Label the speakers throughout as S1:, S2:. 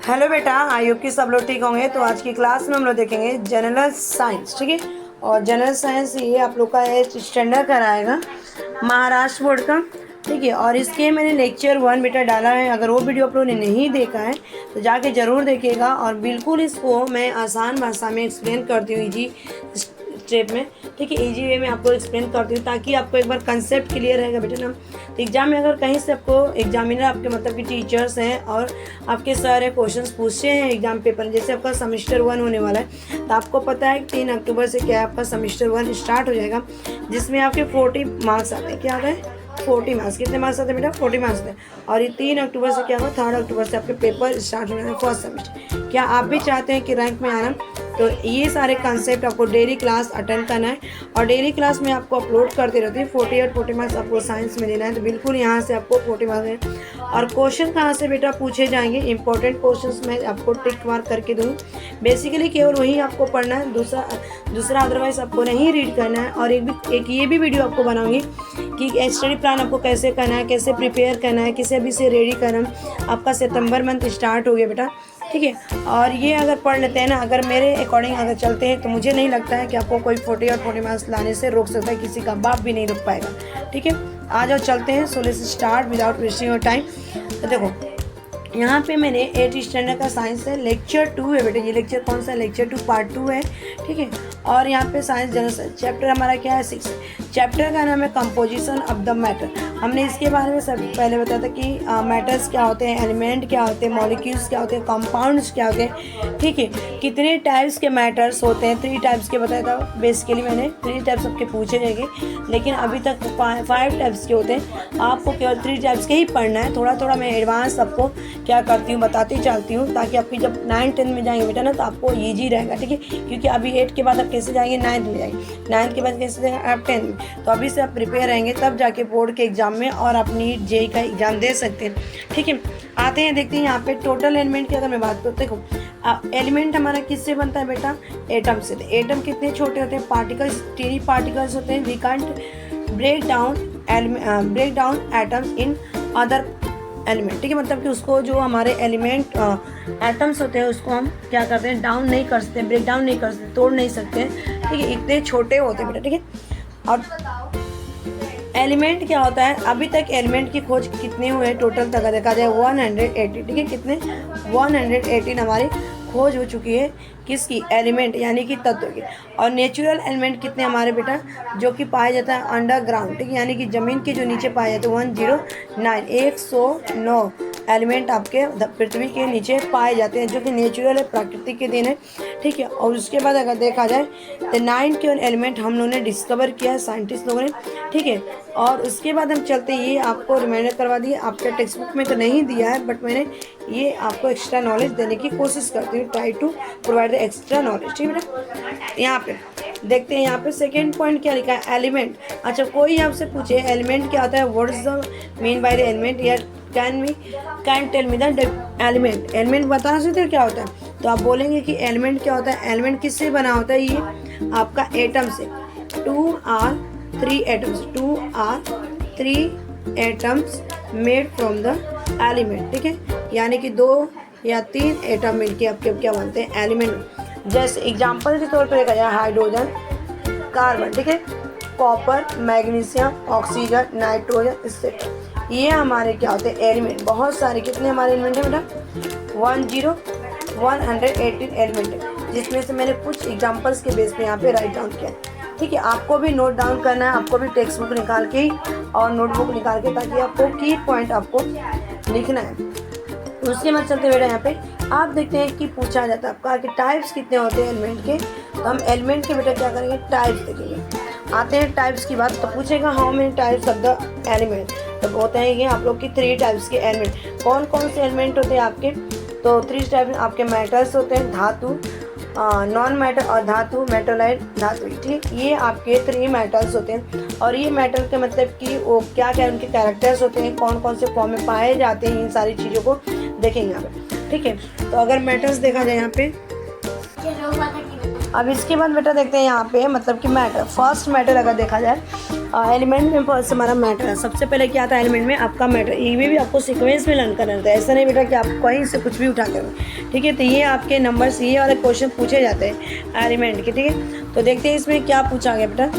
S1: Hello बेटा, I hope कि सब लोग ठीक होंगे। तो आज की क्लास में हम लोग देखेंगे जनरल साइंस, ठीक है। और जनरल साइंस ये आप लोग का स्टैंडर्ड कराएगा महाराष्ट्र बोर्ड का, ठीक है। और इसके मैंने लेक्चर 1 बेटा डाला है। अगर वो वीडियो आप लोगों ने नहीं देखा है तो जाके ज़रूर देखिएगा। और बिल्कुल इसको मैं आसान भाषा में एक्सप्लेन करती हूँ, इजी स्टेप में, ठीक है। इजी वे में आपको एक्सप्लेन करती हूँ ताकि आपको एक बार कंसेप्ट क्लियर रहेगा बेटा ना। तो एग्जाम में अगर कहीं से आपको एग्जामिनर आपके मतलब कि टीचर्स हैं और आपके सर है क्वेश्चंस पूछते हैं एग्जाम पेपर में, जैसे आपका सेमेस्टर 1 होने वाला है तो आपको पता है कि 3 अक्टूबर से क्या आपका सेमेस्टर 1 स्टार्ट हो जाएगा, जिसमें आपके 40 मार्क्स आते हैं। क्या आता है? 40 मार्क्स। कितने मार्क्स आते हैं बेटा? 40 मार्क्स आते हैं। और ये 3 अक्टूबर से क्या होगा? 3 अक्टूबर से आपके पेपर स्टार्ट होने हैं फर्स्ट सेमेस्टर। क्या आप भी चाहते हैं कि रैंक में आना? तो ये सारे कंसेप्ट आपको डेली क्लास अटेंड करना है और डेली क्लास में आपको अपलोड करते रहती है। 40 मार्क्स आपको साइंस में लेना है, तो बिल्कुल यहाँ से आपको 40 मार्क्स है। और क्वेश्चन कहाँ से बेटा पूछे जाएंगे? इंपॉर्टेंट क्वेश्चंस मैं आपको टिक मार्क करके दूँ। बेसिकली केवल वही आपको पढ़ना है, दूसरा अदरवाइज आपको नहीं रीड करना है। और एक ये भी वीडियो आपको बनाऊंगी कि स्टडी प्लान आपको कैसे करना है, कैसे प्रिपेयर करना है, किसे अभी से रेडी करना। आपका सितंबर मंथ स्टार्ट हो गया बेटा, ठीक है। और ये अगर पढ़ लेते हैं ना, अगर मेरे अकॉर्डिंग अगर चलते हैं तो मुझे नहीं लगता है कि आपको कोई 40 मार्क्स लाने से रोक सकता है, किसी का बाप भी नहीं रोक पाएगा, ठीक है। आ जाओ चलते हैं। So let's start without wasting your time. तो देखो यहाँ पे मैंने 8th स्टैंडर्ड का साइंस है, लेक्चर 2 है बेटे। ये लेक्चर कौन सा? लेक्चर 2 पार्ट 2 है, ठीक है। और यहाँ पे साइंस जनरल चैप्टर हमारा क्या है? 6। चैप्टर का नाम है कंपोजिशन ऑफ द मैटर। हमने इसके बारे में सब पहले बताया था कि मैटर्स क्या होते हैं, एलिमेंट क्या होते हैं, मॉलिक्यूल्स क्या होते हैं, कंपाउंड्स क्या होते हैं, ठीक है। कितने टाइप्स के मैटर्स होते हैं? 3 टाइप्स के बताया था। बेसिकली मैंने 3 टाइप्स आपके पूछे जाएंगे, लेकिन अभी तक 5 टाइप्स के होते हैं। आपको केवल 3 टाइप्स के ही पढ़ना है। थोड़ा थोड़ा मैं एडवांस आपको क्या करती हूँ बताती चलती हूँ, ताकि आपकी जब 9th 10th में जाएंगे बेटा ना तो आपको ईजी रहेगा, ठीक है। क्योंकि अभी 8 के बाद आप कैसे जाएंगे? 9th में जाएंगे, 9th के बाद कैसे जाएंगे? आप 10th में। तो अभी से आप प्रिपेयर रहेंगे तब जाके बोर्ड के एग्जाम में और आप नीट जेई का एग्जाम दे सकते हैं, ठीक है। आते हैं देखते हैं यहाँ पे टोटल एलिमेंट की अगर मैं बात करूँ। देखो एलिमेंट हमारा किससे बनता है बेटा? एटम से। एटम कितने छोटे होते हैं? पार्टिकल्स, टीनी पार्टिकल्स होते हैं। We can't break down atoms in other element, ठीक है। मतलब कि उसको जो हमारे एलिमेंट एटम्स होते हैं उसको हम क्या करते हैं? डाउन नहीं कर सकते, ब्रेक डाउन नहीं कर सकते, तोड़ नहीं सकते, ठीक है। इतने छोटे होते हैं बेटा, ठीक है। और एलिमेंट क्या होता है? अभी तक एलिमेंट की खोज कितने हुए टोटल तक देखा जाए? 180, ठीक है। कितने? 118 हमारी खोज हो चुकी है। किसकी? एलिमेंट यानी कि तत्व की। और नेचुरल एलिमेंट कितने हमारे बेटा? जो कि पाया जाता है अंडरग्राउंड, ठीक है, यानी कि ज़मीन के जो नीचे पाए जाते हैं 109 एलिमेंट आपके पृथ्वी के नीचे पाए जाते हैं, जो कि नेचुरल है, प्राकृतिक के दिन है, ठीक है। और उसके बाद अगर देखा जाए तो 9 केवल एलिमेंट हम लोगों ने डिस्कवर किया है, साइंटिस्ट लोगों ने, ठीक है। और उसके बाद हम चलते हैं, ये आपको रिमाइंडर करवा दिए, आपके टेक्स्ट बुक में तो नहीं दिया है बट मैंने ये आपको एक्स्ट्रा नॉलेज देने की कोशिश करती हूँ, try to provide the extra knowledge, ठीक है बेटा। यहाँ पे देखते हैं, यहाँ पे सेकेंड पॉइंट क्या लिखा है? एलिमेंट। अच्छा, कोई आपसे पूछे एलिमेंट क्या होता है, what is the mean by the element, या can tell me the element. Element बता सकते हो क्या होता है? तो आप बोलेंगे कि एलिमेंट क्या होता है? एलिमेंट किससे बना होता है? ये आपका एटम से। 2 or 3 atoms, 2 or 3 atoms made from the element, ठीक है। यानी कि 2 या 3 एटम मिलके आपके क्या बनते हैं? एलिमेंट। जैसे एग्जाम्पल के तौर पर देखा जाए हाइड्रोजन, कार्बन, ठीक है, कॉपर, मैग्नीशियम, ऑक्सीजन, नाइट्रोजन, इससे ये हमारे क्या होते हैं? एलिमेंट। बहुत सारे कितने हमारे एलिमेंट हैं बेटा? 118 एलिमेंट है, जिसमें से मैंने कुछ एग्जाम्पल्स के बेस पे यहाँ पे राइट डाउन किया, ठीक है। आपको भी नोट डाउन करना है, आपको भी टेक्स्ट बुक निकाल के और नोटबुक निकाल के, ताकि आपको की पॉइंट आपको लिखना है। उसके बाद चलते बेटा यहाँ पे आप देखते हैं कि पूछा जाता है आपका कि टाइप्स कितने होते हैं एलिमेंट के। तो हम एलिमेंट के बेटा क्या करेंगे? टाइप्स देखेंगे। आते हैं टाइप्स की बात, तो पूछेगा how many types of the element. तो होते हैं ये आप लोग की 3 टाइप्स के एलिमेंट। कौन कौन से एलिमेंट होते हैं आपके? तो 3 टाइप आपके मेटल्स होते हैं, धातु, नॉन मेटल और धातु, मेटलाइट धातु, ठीक। ये आपके 3 मेटल्स होते हैं। और ये मेटल के मतलब कि वो क्या क्या उनके कैरेक्टर्स होते हैं, कौन कौन से फॉर्म में पाए जाते हैं, इन सारी चीज़ों को देखेंगे यहाँ पे, ठीक है। तो अगर मेटल्स देखा जाए यहाँ पे अब इसके बाद बेटा देखते हैं यहाँ पे मतलब कि मैटर, फर्स्ट मैटर अगर देखा जाए एलिमेंट में फर्स्ट हमारा मैटर है। सबसे पहले क्या आता है एलिमेंट में आपका मैटर, ये भी आपको सीक्वेंस में लर्न करना रहता है, ऐसा नहीं बेटा कि आप कहीं से कुछ भी उठा कर, ठीक है। तो ये आपके नंबर्स, ये वाले क्वेश्चन पूछे जाते हैं एलिमेंट के, ठीक है। तो देखते हैं इसमें क्या पूछा गया बेटा।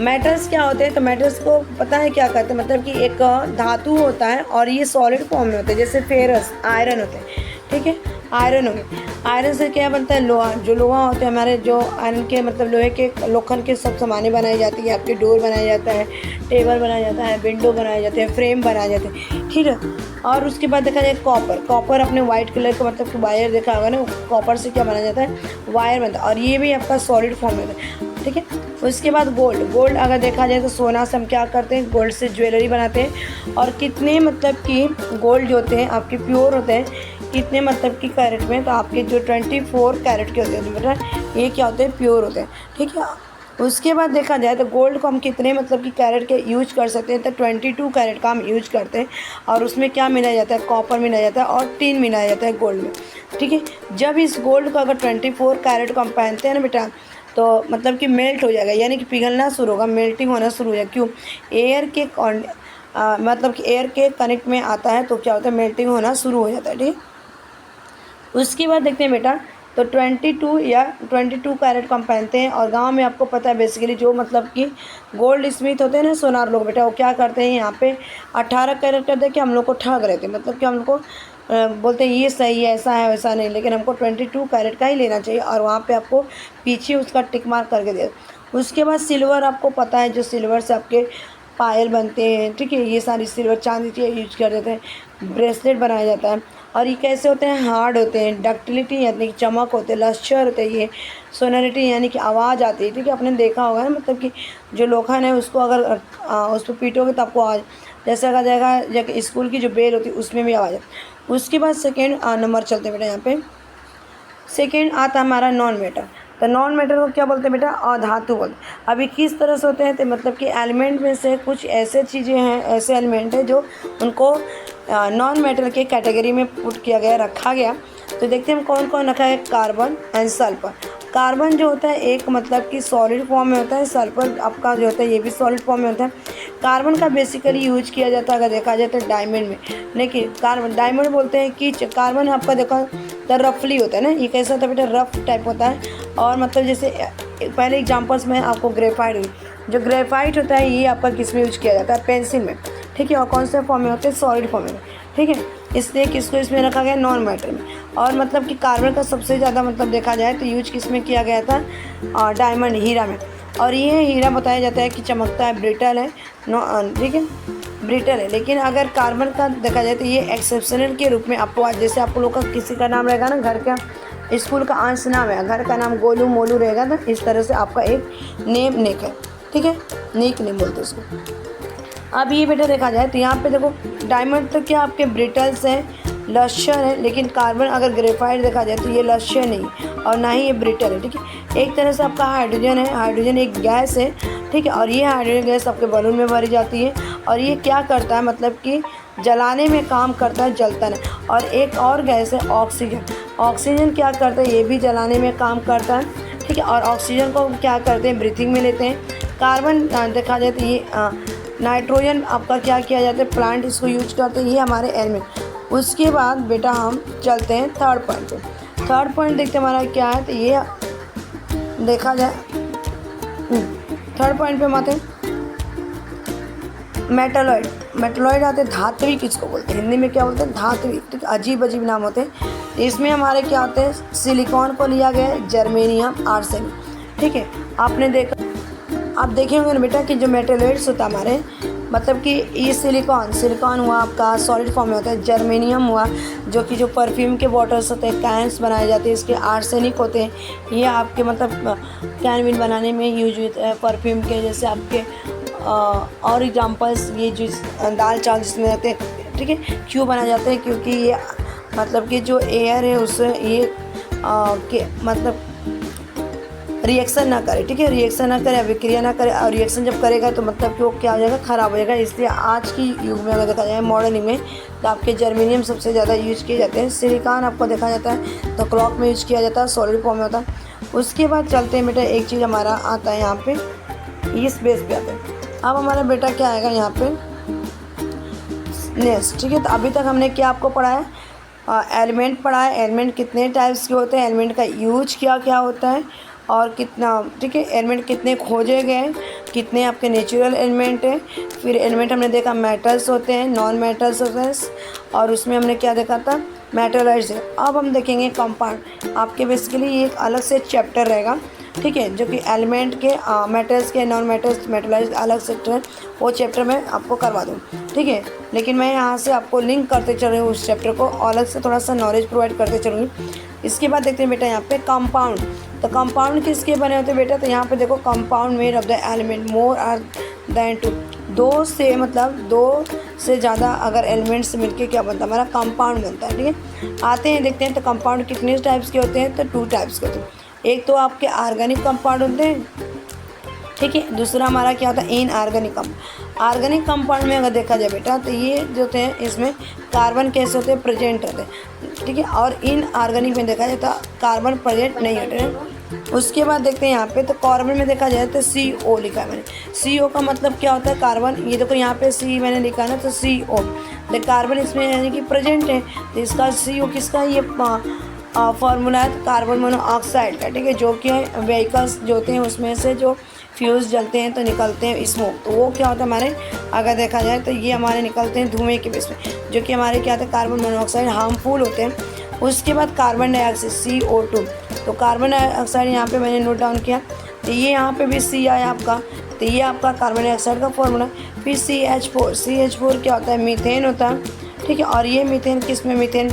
S1: मैटर्स क्या होते हैं, तो मैटर्स को पता है क्या करते हैं, मतलब कि एक धातु होता है और ये सॉलिड फॉर्म में होते हैं, जैसे फेरस आयरन होते हैं, ठीक है। आयरन हो गए, आयरन से क्या बनता है लोहा, जो लोहा होते हैं हमारे, जो आयरन के मतलब लोहे के लोखंड के सब सामानें बनाई जाती है, आपके डोर बनाया जाता है, टेबल बनाया जाता है, विंडो बनाए जाते हैं, फ्रेम बनाए जाते हैं, ठीक है। और उसके बाद देखा जाए कॉपर, कॉपर अपने वाइट कलर का मतलब कि वायर देखा होगा ना, कॉपर से क्या बनाया जाता है वायर बनता है, और ये भी आपका सॉलिड फॉर्म में होता है, ठीक है। उसके बाद गोल्ड, गोल्ड अगर देखा जाए तो सोना से हम क्या करते हैं, गोल्ड से ज्वेलरी बनाते हैं। और कितने मतलब कि गोल्ड जो होते हैं आपके प्योर होते हैं, कितने मतलब कि कैरेट में, तो आपके जो 24 कैरेट के होते हैं बेटा, ये क्या होते हैं प्योर होते हैं, ठीक है। उसके बाद देखा जाए तो गोल्ड को हम कितने मतलब कि कैरेट के यूज कर सकते हैं, तो 22 कैरेट का हम यूज करते हैं। और उसमें क्या मिलाया जाता है, कॉपर मिलाया जाता है और टिन मिलाया जाता है गोल्ड में, ठीक है। जब इस गोल्ड को अगर 24 कैरेट को हम पहनते हैं ना बेटा, तो मतलब कि मेल्ट हो जाएगा, यानी कि पिघलना शुरू होगा, मेल्टिंग होना शुरू हो जाएगा। क्यों, एयर के मतलब कि एयर के कनेक्ट में आता है, तो क्या होता है मेल्टिंग होना शुरू हो जाता है, ठीक है। उसके बाद देखते हैं बेटा, तो 22 कैरेट को हम पहनते हैं। और गांव में आपको पता है बेसिकली जो मतलब कि गोल्ड स्मिथ होते हैं ना, सोनार लोग बेटा, वो क्या करते हैं यहाँ पे 18 कैरेट कर दे के हम लोग को ठग रहे थे, मतलब कि हम लोग को बोलते हैं ये सही है, ऐसा है वैसा नहीं, लेकिन हमको 22 कैरेट का ही लेना चाहिए। और वहाँ पे आपको पीछे उसका टिक मार्क करके दे। उसके बाद सिल्वर, आपको पता है जो सिल्वर से आपके पायल बनते हैं, ठीक है, ये सारी सिल्वर चांदी की यूज कर देते हैं, ब्रेसलेट बनाया जाता है। और ये कैसे होते हैं, हार्ड होते हैं, डक्टिलिटी यानी कि चमक होते हैं, लश्चर होते हैं, ये सोनरिटी यानी कि आवाज़ आती है, ठीक है। आपने देखा होगा ना, मतलब कि जो लोखंड है उसको अगर उस पर पीटोगे तो आपको आवाज़ जैसे अगर जाएगा, जैसे स्कूल की जो बेल होती है उसमें भी आवाज़ है। उसके बाद सेकेंड नंबर चलते हैं बेटा, यहाँ पे सेकेंड आता हमारा नॉन मैटर। तो नॉन मैटर को क्या बोलते हैं बेटा, अधातु बोलते हैं। अभी किस तरह से होते हैं, तो मतलब कि एलिमेंट में से कुछ ऐसे चीज़ें हैं, ऐसे एलिमेंट हैं जो उनको नॉन मैटर के कैटेगरी में पुट किया गया, रखा गया। तो देखते हैं हम कौन कौन रखा है, कार्बन एंड सल्फर। कार्बन जो होता है एक मतलब कि सॉलिड फॉर्म में होता है, सल्फर आपका जो होता है ये भी सॉलिड फॉर्म में होता है। कार्बन का बेसिकली यूज किया जाता है अगर देखा जाए तो डायमंड में, लेकिन कार्बन डायमंड बोलते हैं कि कार्बन आपका देखा तो रफली होता है ना, ये कैसा होता है बेटा, रफ टाइप होता है। और मतलब जैसे पहले एग्जांपल्स में आपको ग्रेफाइट हुई, जो ग्रेफाइट होता है ये आपका किस में यूज किया जाता है, पेंसिल में, ठीक है। और कौन से फॉर्म में होते हैं, सॉलिड फॉर्म में, ठीक है। इसलिए किसको इसमें रखा गया, नॉन मैटर में। और मतलब कि कार्बन का सबसे ज़्यादा मतलब देखा जाए तो यूज किस में किया गया था, डायमंड, हीरा में। और ये हीरा बताया जाता है कि चमकता है, ब्रिटल है, ठीक है, ब्रिटल है। लेकिन अगर कार्बन का देखा जाए तो ये एक्सेप्शनल के रूप में आपको आज जैसे आप लोग का किसी का नाम रहेगा ना, घर का स्कूल का अंश नाम है, घर का नाम गोलू मोलू रहेगा, तो इस तरह से आपका एक नेम नेक है, ठीक है, नेक नेम बोलते हैं उसको। अब ये बेटा देखा जाए तो यहाँ पे देखो डायमंड तो क्या आपके ब्रिटल्स हैं, लश्चर है, लेकिन कार्बन अगर ग्रेफाइट देखा जाए तो ये लश्चर नहीं और ना ही ये ब्रिटल है, ठीक है। एक तरह से आपका हाइड्रोजन है, हाइड्रोजन एक गैस है, ठीक है। और ये हाइड्रोजन गैस आपके बलून में भरी जाती है और ये क्या करता है, मतलब कि जलाने में काम करता है, जलता नहीं। और एक और गैस है ऑक्सीजन, ऑक्सीजन क्या करता है, ये भी जलाने में काम करता है, ठीक है। और ऑक्सीजन को क्या करते हैं, ब्रीथिंग में लेते हैं। कार्बन देखा जाए तो ये नाइट्रोजन आपका क्या किया जाता है, प्लांट इसको यूज करते हैं, ये हमारे एलिमेंट। उसके बाद बेटा हम चलते हैं थर्ड पॉइंट पे। थर्ड पॉइंट देखते हमारा क्या है, तो ये देखा जाए थर्ड पॉइंट पे हम आते हैं मेटलॉइड। मेटलॉइड आते हैं धात्विक, किसको बोलते हैं हिंदी में क्या बोलते हैं, धात्विक, ठीक है। अजीब अजीब नाम होते हैं। इसमें हमारे क्या होते हैं, सिलिकॉन को लिया गया है, जर्मेनियम, आर्सेनिक, ठीक है। आपने देखा, आप देखे होंगे ना बेटा कि जो मेटलॉइड्स होता है हमारे, मतलब कि ये सिलिकॉन हुआ आपका सॉलिड फॉर्म में होता है, जर्मेनियम हुआ जो कि जो परफ्यूम के बॉटल्स होते हैं, कैंस बनाए जाते हैं, इसके आर्सेनिक होते हैं, ये आपके मतलब कैन विन बनाने में यूज होते हैं परफ्यूम के, जैसे आपके और एग्जांपल्स ये जो दाल चावल जिसमें रहते हैं, ठीक है। क्यों बनाए जाते हैं, क्योंकि ये मतलब कि जो एयर है उससे ये के मतलब रिएक्शन ना करे, ठीक है, रिएक्शन ना करे, अभिक्रिया ना करे। और रिएक्शन जब करेगा तो मतलब कि वो क्या हो जाएगा, ख़राब हो जाएगा। इसलिए आज की युग में अगर देखा जाए मॉडर्न युग में तो आपके जर्मेनियम सबसे ज़्यादा यूज किए जाते हैं। सिलिकॉन आपको देखा जाता है तो क्लॉक में यूज किया जाता है, सॉलिड फॉर्म में होता है। उसके बाद चलते हैं बेटा, एक चीज़ हमारा आता है यहाँ पे, इस बेस पे आते हैं। अब हमारा बेटा क्या आएगा यहाँ पे, नेक्स्ट, ठीक है। तो अभी तक हमने क्या आपको पढ़ा है, एलिमेंट पढ़ा है, एलिमेंट कितने टाइप्स के होते हैं, एलिमेंट का यूज क्या क्या होता है और कितना, ठीक है, एलिमेंट कितने खोजे गए, कितने आपके नेचुरल एलिमेंट हैं। फिर एलिमेंट हमने देखा मेटल्स होते हैं, नॉन मेटल्स होते हैं, और उसमें हमने क्या देखा था, मेटलाइज्ड है। अब हम देखेंगे कंपाउंड, आपके बेसिकली ये एक अलग से चैप्टर रहेगा, ठीक है, जो कि एलिमेंट के, मेटल्स के, नॉन मेटल्स, मेटलाइज्ड अलग सेक्टर है, वो चैप्टर मैं आपको करवा दूँ, ठीक है। लेकिन मैं यहाँ से आपको लिंक करते चल रही हूँ उस चैप्टर को, अलग से थोड़ा सा नॉलेज प्रोवाइड करते चलूँगी। इसके बाद देखते हैं बेटा यहाँ पे कंपाउंड। तो कंपाउंड किसके बने होते हैं बेटा, तो यहाँ पे देखो, compound made of the element more are than two, दो से मतलब दो से ज़्यादा अगर एलिमेंट से मिलके क्या बनता है, हमारा कंपाउंड बनता है, ठीक है। आते हैं देखते हैं, तो कंपाउंड कितने टाइप्स के होते हैं, तो 2 टाइप्स के होते हैं। एक तो आपके ऑर्गेनिक कंपाउंड होते हैं, ठीक है। दूसरा हमारा क्या होता है, इनऑर्गेनिक कंपाउंड। ऑर्गेनिक कंपाउंड में अगर देखा जाए बेटा, तो ये जो होते हैं इसमें कार्बन कैसे होते हैं, प्रेजेंट होते हैं, ठीक है। और इनऑर्गेनिक में देखा जाए तो कार्बन प्रेजेंट नहीं होते हैं। उसके बाद देखते हैं यहाँ पे, तो कार्बन में देखा जाए तो CO लिखा है मैंने। CO का मतलब क्या होता है, कार्बन। ये देखो यहाँ पे C मैंने लिखा है ना, तो CO, तो कार्बन इसमें यानी कि प्रेजेंट है, तो इसका CO किसका, ये फार्मूला है कार्बन मोनोऑक्साइड का, ठीक है, जो कि व्हीकल्स जो होते हैं उसमें से जो फ्यूज़ जलते हैं तो निकलते हैं स्मोक, तो वो क्या होता है हमारे, अगर देखा जाए तो ये हमारे निकलते हैं धुएँ के बेस में, जो कि हमारे क्या होता है, कार्बन मोनोऑक्साइड हार्मफुल होते हैं। उसके बाद कार्बन डाइऑक्साइड CO2, तो कार्बन डाइऑक्साइड यहाँ पे मैंने नोट डाउन किया, तो ये यहाँ पे भी C आया आपका, तो ये आपका कार्बन डाइऑक्साइड का फॉर्मूला। फिर CH4 क्या होता है, मीथेन होता है, ठीक है। और ये मीथेन किस में, मीथेन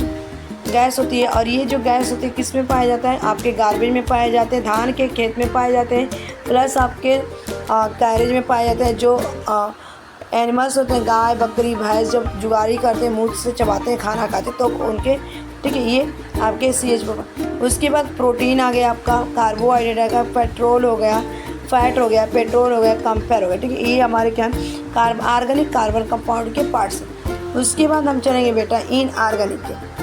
S1: गैस होती है, और ये जो गैस होती है किस में पाया जाता है, आपके गार्बेज में पाए जाते हैं, धान के खेत में पाए जाते हैं, प्लस आपके कैरेज में पाए जाते हैं। जो एनिमल्स होते हैं, गाय बकरी भैंस, जब जुगाली करते हैं, मुँह से चबाते हैं, खाना खाते हैं, तो उनके, ठीक है, ये आपके CH4। उसके बाद प्रोटीन आ गया आपका, कार्बोहाइड्रेट आ गया, पेट्रोल हो गया, फैट हो गया, पेट्रोल हो गया, कंपेयर हो गया, ठीक है। ये हमारे क्या ऑर्गेनिक कार्बन कंपाउंड के पार्ट्स हैं। उसके बाद हम चलेंगे बेटा इनऑर्गेनिक के।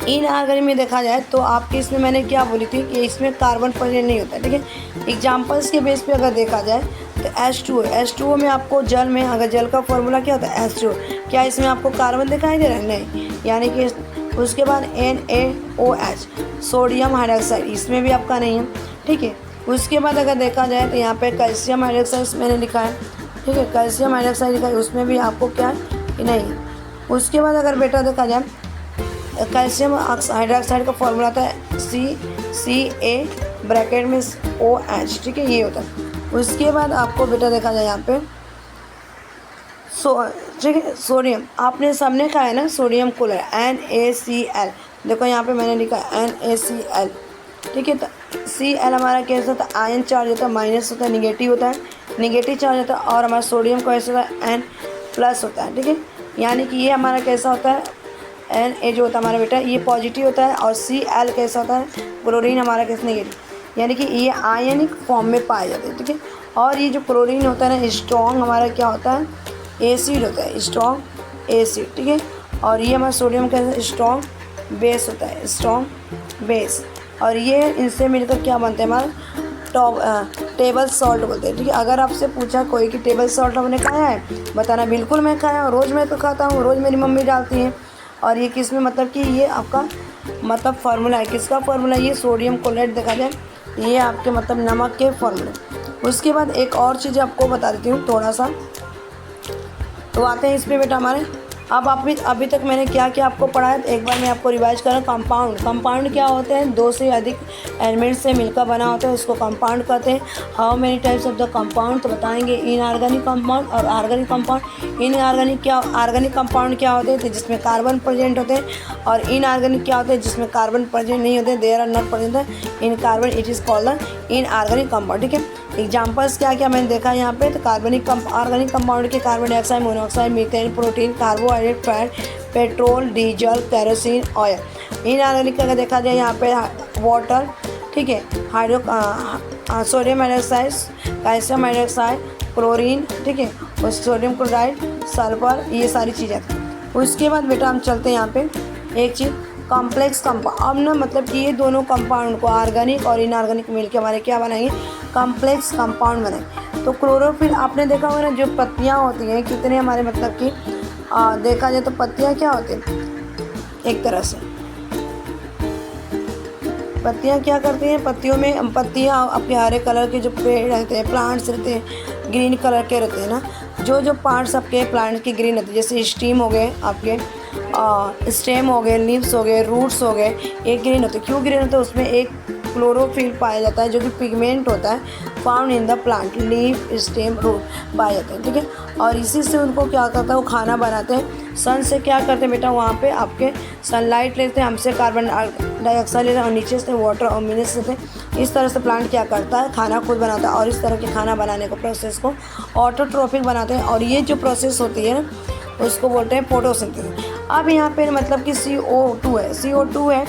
S1: इनऑर्गेनिक में देखा जाए तो आपके इसमें मैंने क्या बोली थी कि इसमें कार्बन प्रेजेंट नहीं होता, ठीक है। एग्जाम्पल्स के बेस पे अगर देखा जाए तो H2O में आपको जल में, अगर जल का फॉर्मूला क्या होता है, H2O, क्या इसमें आपको कार्बन दिखाई दे रहा है, नहीं, यानी कि। उसके बाद NaOH, सोडियम हाइड्रोक्साइड, इसमें भी आपका नहीं है, ठीक है। उसके बाद अगर देखा जाए तो यहाँ पे कैल्शियम हाइड्रोक्साइड मैंने लिखा है, ठीक है, कैल्शियम हाइड्रोक्साइड लिखा है, उसमें भी आपको क्या है, नहीं है। उसके बाद अगर बेटा देखा जाए, कैल्शियम हाइड्रोक्साइड का फॉर्मूला था CCA ब्रैकेट में OH, ठीक है, ये होता है। उसके बाद आपको बेटा देखा जाए यहाँ पे ठीक है, सोडियम आपने सबने कहा है ना, सोडियम क्लोराइड NaCl, देखो यहाँ पे मैंने लिखा है NaCl, ठीक है। तो Cl हमारा कैसा होता है, आयन चार्ज होता है, माइनस होता है, निगेटिव होता है, निगेटिव चार्ज होता है। और हमारा सोडियम कैसा होता है, N+ होता है, ठीक है। यानी कि ये हमारा कैसा होता है, Na जो होता है हमारा बेटा, ये पॉजिटिव होता है, और Cl कैसा होता है, क्लोरीन हमारा कैसा, नेगेटिव, यानी कि ये आयनिक फॉर्म में पाए जाते हैं, ठीक है। और ये जो क्लोरीन होता है ना, स्ट्रॉन्ग हमारा क्या होता है, एसिड होता है, स्ट्रॉन्ग एसिड, ठीक है। और ये हमारा सोडियम का स्ट्रॉन्ग बेस होता है, स्ट्रॉन्ग बेस। और ये इनसे मिलकर क्या बनते हैं, हमारा टेबल सॉल्ट बोलते हैं, ठीक है। अगर आपसे पूछा कोई कि टेबल सॉल्ट हमने खाया है, बताना बिल्कुल मैं खाया हूँ, रोज़ मैं तो खाता हूँ, रोज़ मेरी मम्मी डालती है। और ये किस में, मतलब कि ये आपका मतलब फार्मूला है, किसका फार्मूला, ये सोडियम क्लोराइड देखा जाए, ये आपके मतलब नमक के फार्मूले। उसके बाद एक और चीज़ आपको बता देती हूँ थोड़ा सा, तो आते हैं इस पर बेटा हमारे। अब अभी तक मैंने क्या क्या आपको पढ़ा है, एक बार मैं आपको रिवाइज कर रहा हूँ। कंपाउंड क्या होते हैं, 2 से अधिक एलिमेंट से मिलकर बना होता है, उसको कंपाउंड कहते हैं। How many types of the compound, तो बताएंगे इनऑर्गेनिक कंपाउंड और ऑर्गेनिक कंपाउंड। ऑर्गेनिक कंपाउंड क्या होते हैं, तो जिसमें कार्बन प्रेजेंट होते हैं, और इनऑर्गेनिक क्या होते हैं, जिसमें कार्बन प्रेजेंट नहीं होते, there are not present in carbon, it is called the inorganic compound, ठीक है। एग्जाम्पल्स क्या क्या मैंने देखा यहाँ पे, तो ऑर्गेनिक कंपाउंड के carbon dioxide, monoxide, methane, protein, carbohydrate, fat, petrol, diesel, kerosene, oil. Inorganic अगर देखा जाए यहाँ पे वाटर, ठीक है, sodium hydroxide, calcium hydroxide, chlorine, ठीक है, और सोडियम क्लोराइड, सल्फर, ये सारी चीज़ें। उसके बाद बेटा हम चलते हैं यहाँ पे एक चीज़, कॉम्प्लेक्स कंपाउंड। अब ना मतलब कि ये दोनों कंपाउंड को ऑर्गेनिक और इनऑर्गेनिक मिलकर हमारे क्या बनाएंगे, कॉम्प्लेक्स कंपाउंड बनाएंगे। तो क्लोरोफिल आपने देखा होगा ना, जो पत्तियाँ होती हैं कितने हमारे मतलब कि देखा जाए तो पत्तियाँ क्या होती हैं, एक तरह से पत्तियाँ क्या करती हैं, पत्तियाँ अपने हरे कलर के जो पेड़ रहते हैं, प्लांट्स रहते हैं, ग्रीन कलर के रहते हैं ना, जो पार्ट्स आपके प्लांट के ग्रीन रहते हैं, जैसे स्टीम हो गए आपके, स्टेम हो गए, लीव्स हो गए, रूट्स हो गए, एक ग्रीन होते हैं। क्यों ग्रीन होते हैं, उसमें एक क्लोरोफिल पाया जाता है जो कि पिगमेंट होता है found in the plant, leaf, stem, root पाए जाते हैं, ठीक है। और इसी से उनको क्या करता है, वो खाना बनाते हैं। सन से क्या करते हैं बेटा, वहाँ पे आपके सनलाइट लेते हैं, हमसे कार्बन डाइऑक्साइड लेते हैं और नीचे से वाटर और मिनरल्स लेते हैं। इस तरह से प्लांट क्या करता है, खाना खुद बनाता है और इस तरह के खाना बनाने को प्रोसेस को ऑटोट्रोफिक बनाते हैं। और ये जो प्रोसेस होती है ना उसको बोलते हैं फोटोसिंथेसिस। अब यहाँ पे मतलब कि CO2 है, CO2 है,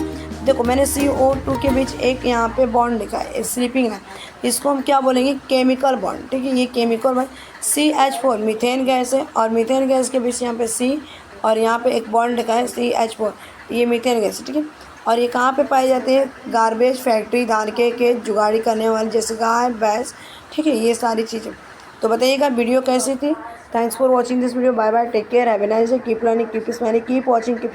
S1: देखो मैंने CO2 के बीच एक यहाँ पे बॉन्ड लिखा है, स्लीपिंग है, इसको हम क्या बोलेंगे, केमिकल बॉन्ड, ठीक है। ये chemical bond CH4 methane gas है और मीथेन गैस के बीच यहाँ पे C और यहाँ पे एक बॉन्ड लिखा है CH4, ये मीथेन गैस है, ठीक है। और ये कहाँ पे पाए जाते हैं, गार्बेज फैक्ट्री, धान के जुगाड़ी करने वाले जैसे गाय भैंस, ठीक है, ये सारी चीज़ें। तो बताइएगा वीडियो कैसी थी। Thanks for watching this video, bye bye, take care, have a nice day, keep learning, keep smiling, keep watching, keep